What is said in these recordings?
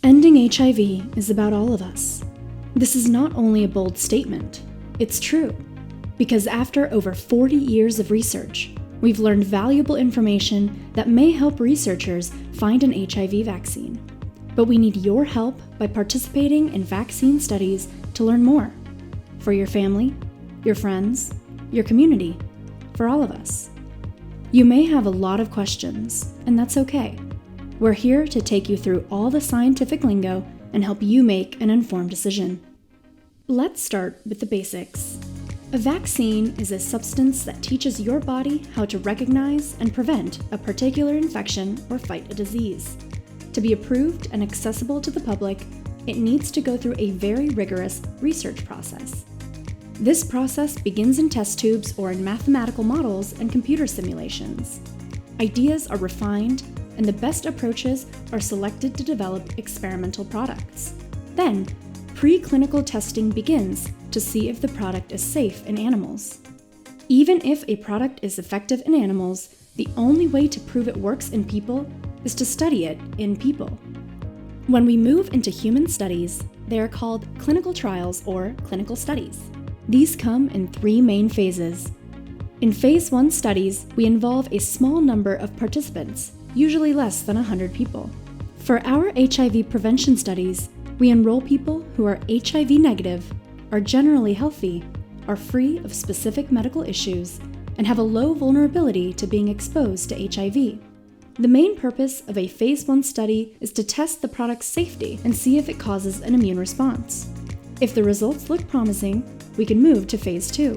Ending HIV is about all of us. This is not only a bold statement, it's true. Because after over 40 years of research, we've learned valuable information that may help researchers find an HIV vaccine. But we need your help by participating in vaccine studies to learn more. For your family, your friends, your community, for all of us. You may have a lot of questions, and that's okay. We're here to take you through all the scientific lingo and help you make an informed decision. Let's start with the basics. A vaccine is a substance that teaches your body how to recognize and prevent a particular infection or fight a disease. To be approved and accessible to the public, it needs to go through a very rigorous research process. This process begins in test tubes or in mathematical models and computer simulations. Ideas are refined, and the best approaches are selected to develop experimental products. Then, preclinical testing begins to see if the product is safe in animals. Even if a product is effective in animals, the only way to prove it works in people is to study it in people. When we move into human studies, they are called clinical trials or clinical studies. These come in 3 main phases. In Phase 1 studies, we involve a small number of participants, usually less than 100 people. For our HIV prevention studies, we enroll people who are HIV negative, are generally healthy, are free of specific medical issues, and have a low vulnerability to being exposed to HIV. The main purpose of a Phase 1 study is to test the product's safety and see if it causes an immune response. If the results look promising, we can move to Phase 2.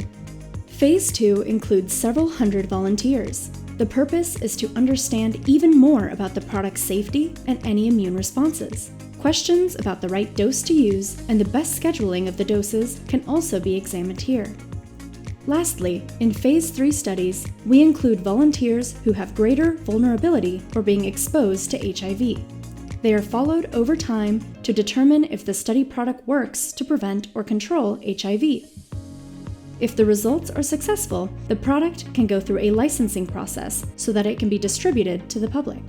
Phase 2 includes several hundred volunteers. The purpose is to understand even more about the product's safety and any immune responses. Questions about the right dose to use and the best scheduling of the doses can also be examined here. Lastly, in Phase 3 studies, we include volunteers who have greater vulnerability for being exposed to HIV. They are followed over time to determine if the study product works to prevent or control HIV. If the results are successful, the product can go through a licensing process so that it can be distributed to the public.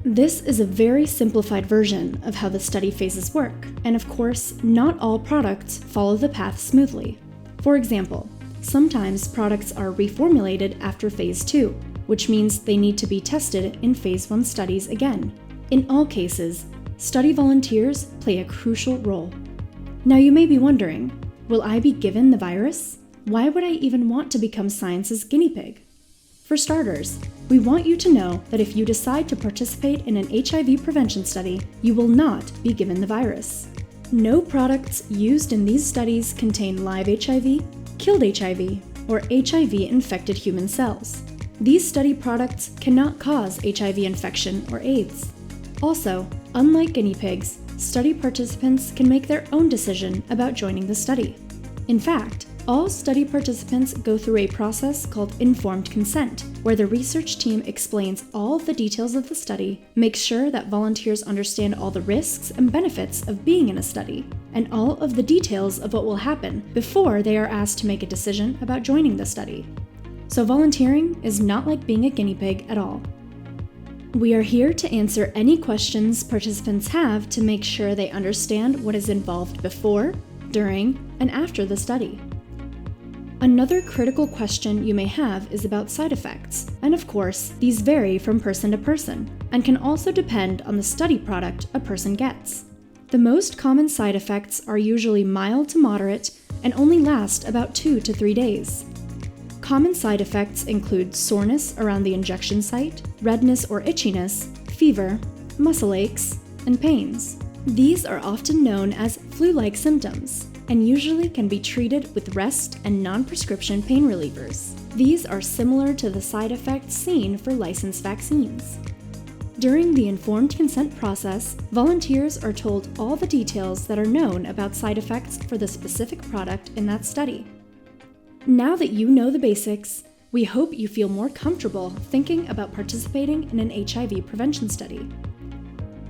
This is a very simplified version of how the study phases work, and of course, not all products follow the path smoothly. For example, sometimes products are reformulated after Phase 2, which means they need to be tested in Phase 1 studies again. In all cases, study volunteers play a crucial role. Now you may be wondering, will I be given the virus? Why would I even want to become science's guinea pig? For starters, we want you to know that if you decide to participate in an HIV prevention study, you will not be given the virus. No products used in these studies contain live HIV, killed HIV, or HIV-infected human cells. These study products cannot cause HIV infection or AIDS. Also, unlike guinea pigs, study participants can make their own decision about joining the study. In fact, all study participants go through a process called informed consent, where the research team explains all the details of the study, makes sure that volunteers understand all the risks and benefits of being in a study, and all of the details of what will happen before they are asked to make a decision about joining the study. So volunteering is not like being a guinea pig at all. We are here to answer any questions participants have to make sure they understand what is involved before, during, and after the study. Another critical question you may have is about side effects, and of course, these vary from person to person, and can also depend on the study product a person gets. The most common side effects are usually mild to moderate and only last about 2 to 3 days. Common side effects include soreness around the injection site, redness or itchiness, fever, muscle aches, and pains. These are often known as flu-like symptoms, and usually can be treated with rest and non-prescription pain relievers. These are similar to the side effects seen for licensed vaccines. During the informed consent process, volunteers are told all the details that are known about side effects for the specific product in that study. Now that you know the basics, we hope you feel more comfortable thinking about participating in an HIV prevention study.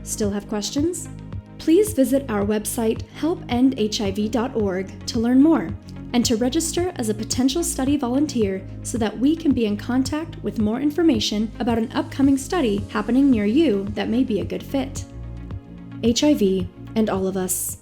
Still have questions? Please visit our website helpendhiv.org to learn more and to register as a potential study volunteer so that we can be in contact with more information about an upcoming study happening near you that may be a good fit. HIV, and all of us.